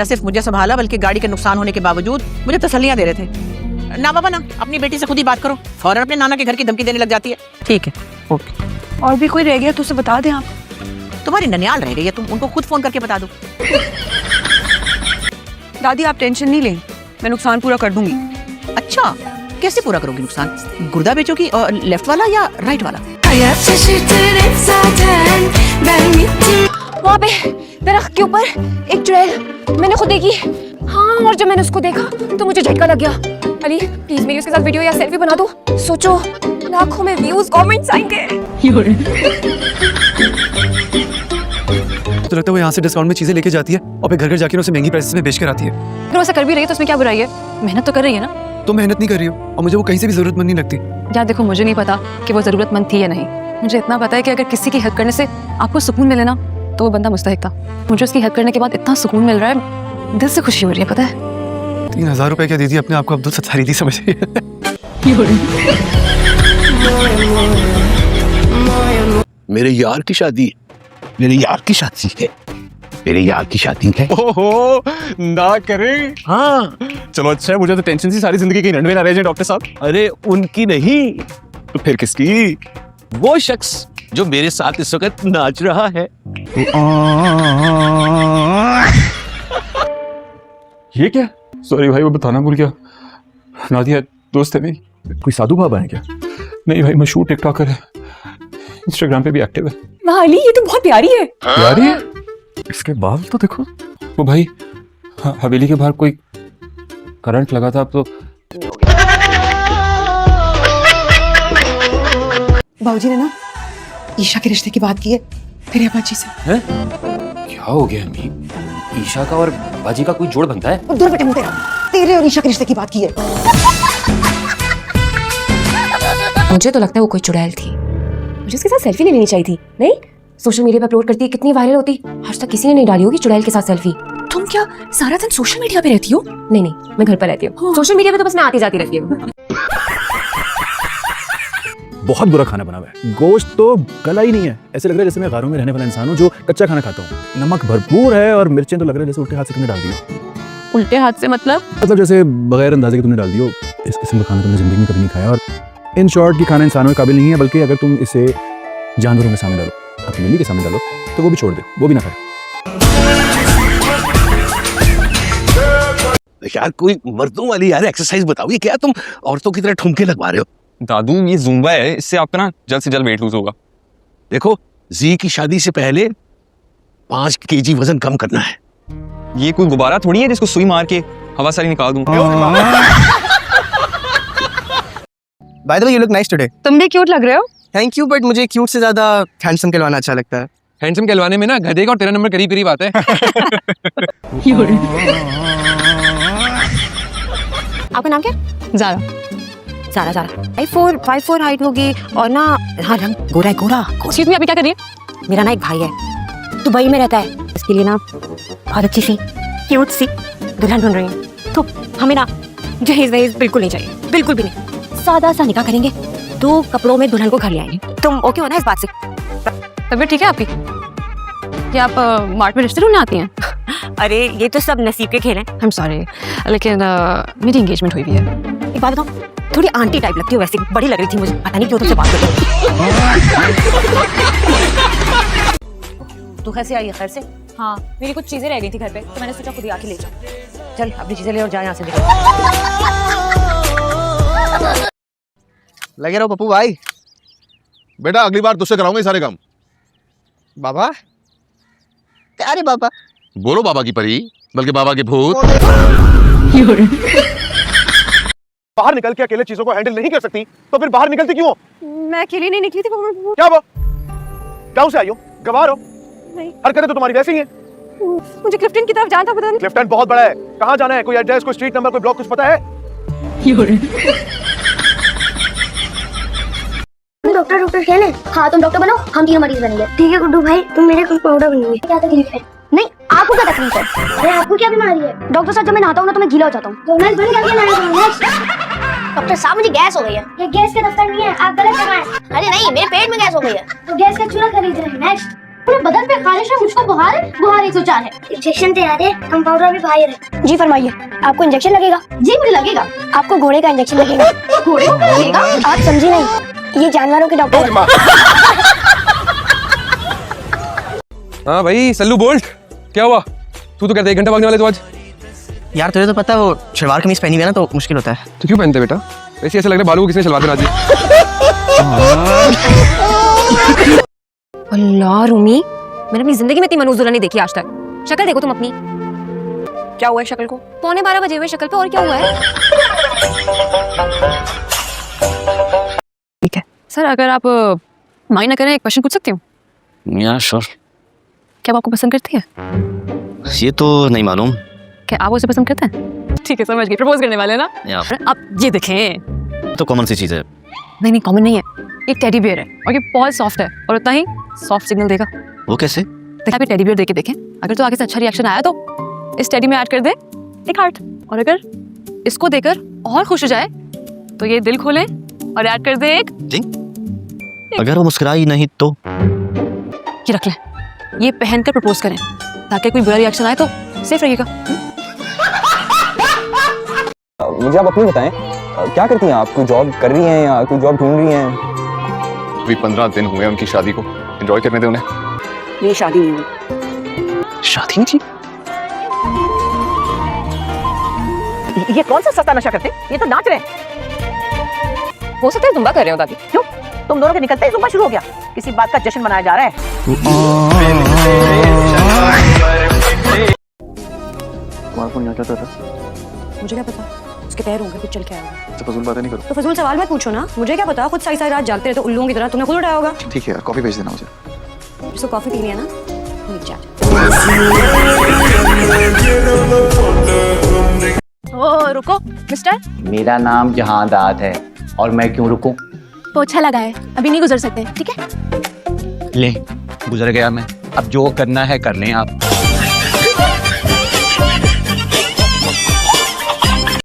न सिर्फ मुझे संभाला बल्कि गाड़ी के नुकसान होने के बावजूद मुझे तसल्लियां दे रहे थे। ना बाबा ना, अपनी बेटी से खुद ही बात करो, फौरन अपने नाना के घर की धमकी देने लग जाती है। ठीक है, ओके। और भी कोई रह गया तो उसे बता दें आप। तुम्हारी ननियाल रह गई है, तुम उनको खुद फोन करके बता दो। दादी आप टेंशन नहीं लें, मैं नुकसान पूरा कर दूंगी। अच्छा, कैसे पूरा करोगी नुकसान? गुर्दा बेचोगी और लेफ्ट वाला या राइट वाला? वहाँ पे दरख्त के ऊपर एक चुड़ैल मैंने खुद देखी। हाँ, और जब मैंने उसको देखा तो मुझे झटका लग गया। अली प्लीज मेरी उसके साथ वीडियो या सेल्फी बना दो। सोचो लाखों में व्यूज कमेंट्स आएंगे। तो लगता है वो यहाँ से डिस्काउंट में चीजें लेके जाती है और फिर घर घर जाके उसे महंगी प्राइसेस में बेच कर आती है। अगर वो ऐसा कर भी रही है तो उसमें क्या बुराई है? मेहनत तो कर रही है ना। तो मेहनत नहीं कर रही हो और मुझे वो कहीं से भी जरूरतमंद नहीं लगती। यार देखो, मुझे नहीं पता कि वो जरूरतमंद थी या नहीं। मुझे इतना पता है कि अगर किसी की हेल्प करने से आपको सुकून मिले ना तो वो बंदा मुस्तहिक था। मुझे उसकी हेल्प करने के बाद इतना सुकून मिल रहा है, दिल से खुशी हो रही है। पता है 3000 रुपए क्या दीदी अपने आप को अब्दुल सत्तारी दी समझ रही है। मेरे यार की शादी है, मेरे यार की शादी है, मेरे यार की शादी है। ओहो, ना करें। हाँ चलो अच्छा है, मुझे तो टेंशन सी सारी जिंदगी की रनवे ना रह जाए डॉक्टर साहब। अरे उनकी नहीं, तो फिर किसकी? वो शख्स जो मेरे साथ इस वक्त नाच रहा है। ये क्या? सॉरी भाई, वो बताना भूल गया। नादिया दोस्त है मेरी। कोई साधु बाबा है क्या? नहीं भाई, मशहूर टिकटॉकर है, इंस्टाग्राम पे भी एक्टिव है। वाह अली, ये तो बहुत प्यारी है। प्यारी है? इसके बाल तो देखो। वो भाई हवेली के बाहर कोई करंट लगा था, अब तो बाबूजी ने ना ईशा के रिश्ते की बात की है फिर बाजी से। हैं? क्या हो गया अम्मी? ईशा का और बाजी का कोई जोड़ बनता है? दूर बेटे मुंह तेरा, तेरे और ईशा के रिश्ते की बात की है। मुझे तो लगता है वो कोई चुड़ैल थी। मुझे उसके साथ सेल्फी ले लेनी चाहिए थी। नहीं, सोशल मीडिया पे अपलोड करती है, कितनी वायरल होती। आज तक किसी ने नहीं डाली होगी चुड़ैल के साथ सेल्फी। तुम क्या सारा दिन सोशल मीडिया पे रहती हो? नहीं नहीं, मैं घर पर रहती हूँ। सोशल मीडिया पे तो बस मैं आती जाती रहती हूँ। बहुत बुरा खाना बना हुआ है, गोश्त तो गला ही नहीं है। ऐसे लग रहा है जैसे मैं गारों में रहने वाला इंसान हूँ जो कच्चा खाना खाता हूँ। नमक भरपूर है और मिर्चें तो लग रहा है जैसे उल्टे हाथ से तुमने डाल दी हो। उल्टे हाथ से मतलब जैसे बगैर अंदाजे के तुमने डाल दी हो। इस किस्म का खाना तुमने जिंदगी में कभी नहीं खाया और इन शॉर्ट की खाना इंसानों के काबिल नहीं है। बल्कि अगर तुम इसे जानवरों के सामने डालो, अपनी बिल्ली के सामने डालो तो वो भी छोड़ दे, वो भी ना खाए। यार कोई मर्दों वाली यार एक्सरसाइज बताओ, ये क्या तुम औरतों की तरह ठुमके लगवा रहे हो? दादू ये ज़ुम्बा है, इससे आपका ना जल्द से जल्द वेट लूज होगा। देखो, जी की शादी से पहले 5 kg वजन कम करना है। ये कोई गुब्बारा थोड़ी है जिसको सुई मार के हवा सारी निकाल दूं। By the way you look nice today. तुम भी क्यूट लग रहे हो। थैंक यू, बट मुझे क्यूट से ज्यादा हैंडसम कहलवाना अच्छा लगता है। हैंडसम कहलवाने में ना गधे का और तेरा नंबर करीब करीब आता है। आपका नाम क्या? ज़ारा। ज़ारा ज़ारा 5'4" हाइट होगी और ना हाँ रंग गोरा है गोरा। एक्सक्यूज मी, अभी क्या कर रही है? मेरा ना एक भाई है, दुबई में रहता है। इसके लिए ना बहुत अच्छी सी क्यूट सी दुल्हन ढूंढ रही है। तो हमें ना जहेज वहेज बिल्कुल नहीं चाहिए, बिल्कुल भी नहीं। सादा सा निकाह करेंगे, 2 कपड़ों में दुल्हन को घर ले आएंगे। तुम ओके हो ना इस बात से? तबीयत ठीक है आपकी? क्या आप मार्ट में रिश्ते ढूंढने आती हैं? अरे ये तो सब नसीब के खेल हैं। I'm sorry, लेकिन मेरी एंगेजमेंट हुई भी है। एक बात बताओ, थोड़ी आंटी टाइप लगती हो, वैसे बड़ी लग रही थी मुझे, पता नहीं क्यों तुमसे बात कर रही। तू कैसे आई है? खैर से? हाँ, मेरी कुछ चीजें रह गई थी घर पे, तो मैंने सोचा खुद ही आके ले जाऊं। चल अपनी चीजें ले और जा यहाँ से। लगे रहो पप्पू भाई। बेटा अगली बार तुझसे कराऊंगा ये सारे काम। बाबा? अरे बाबा बोलो बाबा की परी, बल्कि बाबा के भूत। बाहर निकल के अकेले चीजों को हैंडल नहीं कर सकती तो फिर बाहर निकलती क्यों हो? मैं अकेली नहीं निकली थी। क्या हुआ? गाँव से आई हो, गवार हो? नहीं। हरकतें तो तुम्हारी वैसी ही हैं। मुझे क्लिफ्टन की तरफ जाना था, पता नहीं। क्लिफ्टन बहुत बड़ा है, कहाँ जाना है? कोई एड्रेस, कोई स्ट्रीट नंबर, कोई ब्लॉक कुछ पता है? डॉक्टर खेल है। हाँ तुम डॉक्टर बनो, हम 3 मरीज बनेंगे। ठीक है गुड्डू भाई, तुम मेरे पाउडर बनेंगे। क्या तकलीफ है? नहीं, आपको क्या तकलीफ है? अरे आपको क्या बीमारी है? डॉक्टर साहब जब मैं नहाता हूँ ना तो मैं गीला हो जाता हूँ। डॉक्टर साहब मुझे गैस हो गई है। ये गैस का दफ्तर नहीं है, आप गलत जगह हैं। अरे नहीं, मेरे पेट में गैस हो गई है। तो गैस का चूल्हा खरीद रहे हैं। नेक्स्ट पूरे बदन पे खारिश है, मुझको बुखार है, बुखार 104 है। इंजेक्शन तैयार है, कंपाउंडर भी बाहर है। जी फरमाइए, आपको इंजेक्शन लगेगा? जी मुझे लगेगा। आपको घोड़े का इंजेक्शन लगेगा। घोड़े को लगेगा? आप समझी नहीं, ये जानवरों के डॉक्टर है। हाँ भाई सल्लू बोल्ट, क्या हुआ? तू तो कहते 1 घंटा भागने वाले तो आज। यार तुझे तो पता है वो शलवार कमीज पहनी हुई है ना, तो मुश्किल होता है। तो क्यों पहनते बेटा? वैसे ऐसा लग रहा है बालू को किसने शलवार पहना दी। अल्लाह रूमी, मैंने अपनी जिंदगी में इतनी मनूजरा नहीं देखी आज तक। शक्ल देखो तुम अपनी। क्या हुआ है शक्ल को? 11:15 बजे हुए शक्ल पे, और क्या हुआ है? ठीक है सर, अगर आप माइंड ना करें एक क्वेश्चन पूछ सकती हूँ? या श्योर। क्या वो आपको पसंद करती है? ये तो नहीं मालूम। क्या आप उसे पसंद करते हैं? ठीक है समझ गई, प्रपोज करने वाले हैं ना? या आप ये देखें, तो कॉमन सी चीज है। नहीं कॉमन नहीं है, ये टेडी बियर है और ये बहुत सॉफ्ट है और उतना ही सॉफ्ट सिग्नल देगा। वो कैसे? आप ये टेडी बियर देके देखें, अगर तो आगे से अच्छा रिएक्शन आया तो इस टेडी में ऐड कर दे एक हार्ट, और अगर इसको देकर और खुश हो जाए तो ये दिल खोले और ऐड कर दे एक। अगर वो मुस्कुराई नहीं तो? ये रख लें, ये पहनकर प्रपोज करें ताकि कोई बुरा रिएक्शन आए तो सेफ रहिएगा। मुझे आप अपनी बताएं, क्या करती हैं आप? कोई जॉब कर रही हैं या कोई जॉब ढूंढ रही हैं? अभी 15 दिन हुए उनकी शादी को, एंजॉय करने दे उन्हें। मेरी शादी नहीं हुई। शादी नहीं थी? ये कौन सा सस्ता नशा करते? ये तो नाच रहे हैं। हो सकता है जुम्बा कर रहे हो दादी। क्यों? तुम दोनों के निकलते ही जुम्बा शुरू हो गया। किसी बात का जश्न मनाया जा रहा है। मुझे क्या पता, उसके पैर होंगे, कुछ चल के आएगा। तो फजूल बातें नहीं करो। तो फजूल सवाल मत पूछो ना, मुझे क्या पता, खुद सारी सारी रात जागते रहते उल्लुओं की तरह, तुमने खुद उठाया होगा। ठीक है, कॉफी भेज देना मुझे। जिसको कॉफी पीनी है ना, नीचे आ जाओ। ओ रुको मिस्टर, मेरा नाम जहांदाद है और मैं क्यों रुकूं? पोछा लगा है, अभी नहीं गुजर सकते, ठीक है? ले गुजर गया मैं, अब जो करना है कर लें आप।